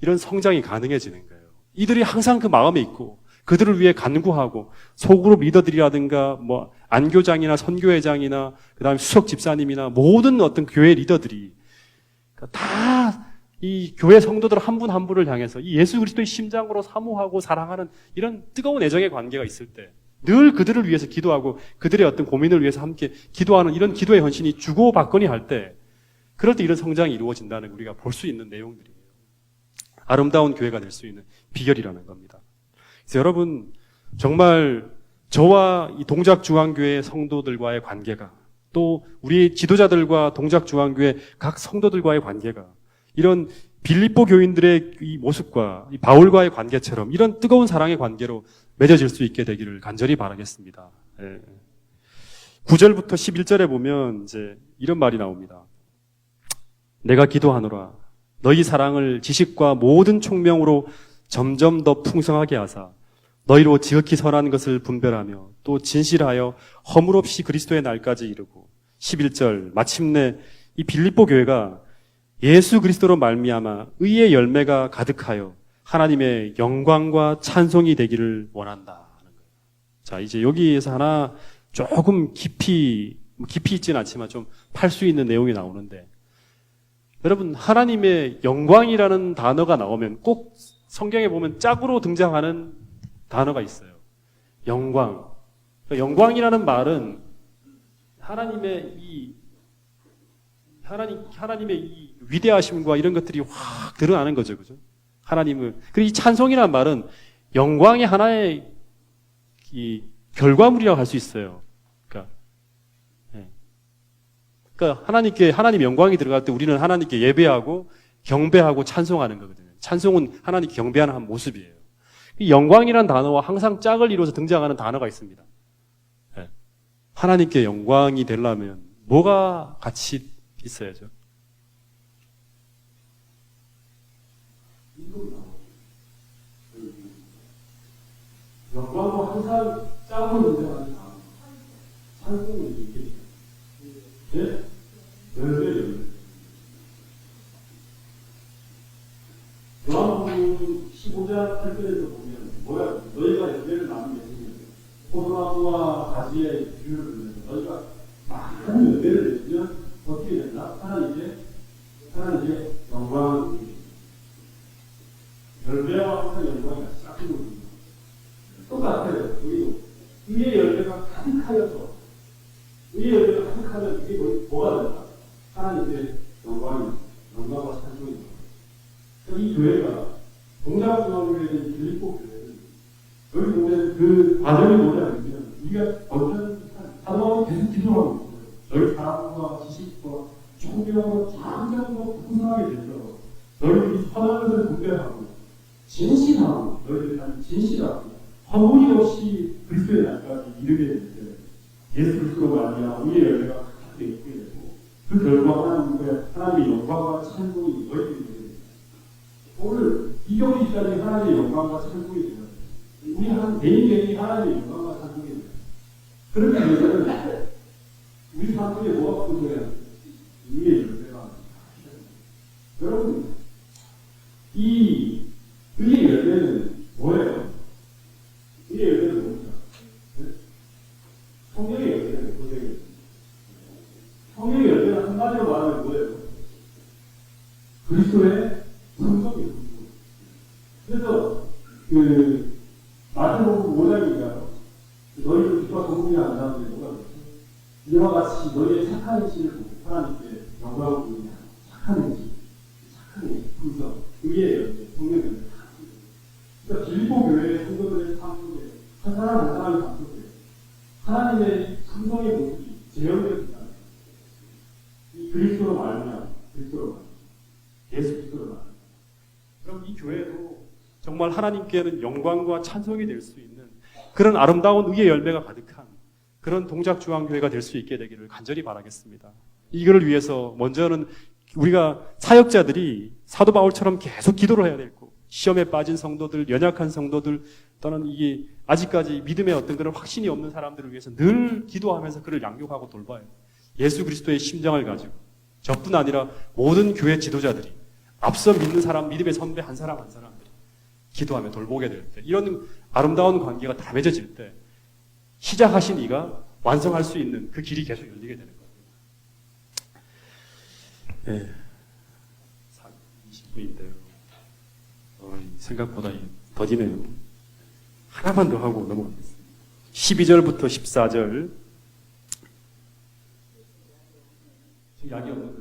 이런 성장이 가능해지는 거예요. 이들이 항상 그 마음에 있고 그들을 위해 간구하고 소그룹 리더들이라든가 뭐 안교장이나 선교회장이나 그다음에 수석 집사님이나 모든 어떤 교회 리더들이 다 이 교회 성도들 한 분 한 분을 향해서 이 예수 그리스도의 심장으로 사모하고 사랑하는 이런 뜨거운 애정의 관계가 있을 때 늘 그들을 위해서 기도하고 그들의 어떤 고민을 위해서 함께 기도하는 이런 기도의 헌신이 주고받거니 할 때 그럴 때 이런 성장이 이루어진다는 걸 우리가 볼 수 있는 내용들이에요. 아름다운 교회가 될 수 있는 비결이라는 겁니다. 그래서 여러분 정말 저와 이 동작중앙교회 성도들과의 관계가 또 우리 지도자들과 동작중앙교회 각 성도들과의 관계가 이런 빌립보 교인들의 이 모습과 이 바울과의 관계처럼 이런 뜨거운 사랑의 관계로 맺어질 수 있게 되기를 간절히 바라겠습니다. 9절부터 11절에 보면 이제 이런 말이 나옵니다. 내가 기도하노라. 너희 사랑을 지식과 모든 총명으로 점점 더 풍성하게 하사 너희로 지극히 선한 것을 분별하며 또 진실하여 허물 없이 그리스도의 날까지 이르고 11절 마침내 이 빌립보 교회가 예수 그리스도로 말미암아 의의 열매가 가득하여 하나님의 영광과 찬송이 되기를 원한다. 자, 이제 여기에서 하나 조금 깊이 있지는 않지만 좀 팔 수 있는 내용이 나오는데 여러분 하나님의 영광이라는 단어가 나오면 꼭 성경에 보면 짝으로 등장하는 단어가 있어요. 영광. 그러니까 영광이라는 말은 하나님의 이 위대하심과 이런 것들이 확 드러나는 거죠. 그죠? 하나님을. 그리고 이 찬송이라는 말은 영광의 하나의 이 결과물이라고 할 수 있어요. 그러니까 하나님 영광이 들어갈 때 우리는 하나님께 예배하고 경배하고 찬송하는 거거든요. 찬송은 하나님께 경배하는 한 모습이에요. 이 영광이라는 단어와 항상 짝을 이루어서 등장하는 단어가 있습니다. 하나님께 영광이 되려면 뭐가 같이 있어야죠? 영광과 항상 짝으로 등장하는 단어. 찬송은 이게 네? 요한복음 15장 8절에서 보면 뭐야? 너희가 열매를 많이 맺으면 포도나무와 가지의 비유를 들면서 너희가 많은 열매를 맺으면 어떻게 된다? 하나님의 영광을 보이게 열매와 항상 영광이 싹 들어옵니다. 똑같아요. 우리도 의의 열매가 가득하여서 의의 열매가 가득하면 이게 뭐가 된다? 하나님의 영광과 찬송이 된다. 이 교회가 동작중앙교회인 빌립보 교회는 여기 보면 그 과정이 뭐냐면 우리가 어떤 사도가 계속 기도하고 있어요. 너희 사랑과 지식과 존경과 장정과 풍성하게 되서 너희들이 선한 것을 분별하고 진실하고 너희들이 한 진실하고 허물이 없이 그리스도의 날까지 이르게 되는데 예수 그리스도가 아니라 우리의 열매가 가득 있게 되고 그 결과 하나님의 영광과 찬송이 너희들이 되게 됩니다. 오늘 이경우 집사님이 하나님의 영광과 찬송이 되는 우리 한 개인이 하나님의 영광과 찬송이 되는 그렇게 되면 우리 삶 속에 뭐가 부족해요? 위의 열매가 여러분 이 위의 열매는 뭐예요? 위의 열매는 뭡니까? 성령의 열매는 뭐예요? 성령의 열매는 한마디로 말하면 뭐예요? 그리스도의 성성이에요. 그래서 마태복음 5장인가요? 너희를 빛과 소금이 안 나오는데 뭐가 그렇죠? 이와 같이 너희의 착한 행실을 보고 하나님께 영광을 보이냐 착한 행실, 풍성, 의의 열매, 성령의 열매. 그러니까 빌립보 교회의 성도들의 삶 속에 한 사람 한 사람의 삶 속에 하나님의 성성의 모습이 재현되었다. 이 그리스도로 말미암아 예수 그리스도로 말미암아. 그럼 이 교회도 정말 하나님께는 영광과 찬송이 될 수 있는 그런 아름다운 의의 열매가 가득한 그런 동작중앙교회가 될 수 있게 되기를 간절히 바라겠습니다. 이거를 위해서 먼저는 우리가 사역자들이 사도 바울처럼 계속 기도를 해야 되고 시험에 빠진 성도들, 연약한 성도들 또는 이게 아직까지 믿음의 어떤 그런 확신이 없는 사람들을 위해서 늘 기도하면서 그를 양육하고 돌봐요. 예수 그리스도의 심정을 가지고 저뿐 아니라 모든 교회 지도자들이 앞서 믿는 사람, 믿음의 선배 한 사람 한 사람들이 기도하며 돌보게 될 때 이런 아름다운 관계가 다 맺어질 때 시작하신 이가 완성할 수 있는 그 길이 계속 열리게 되는 거예요. 네. 20분인데요. 생각보다 더디네요. 하나만 더 하고 넘어가겠습니다. 12절부터 14절. 지금 약이 없는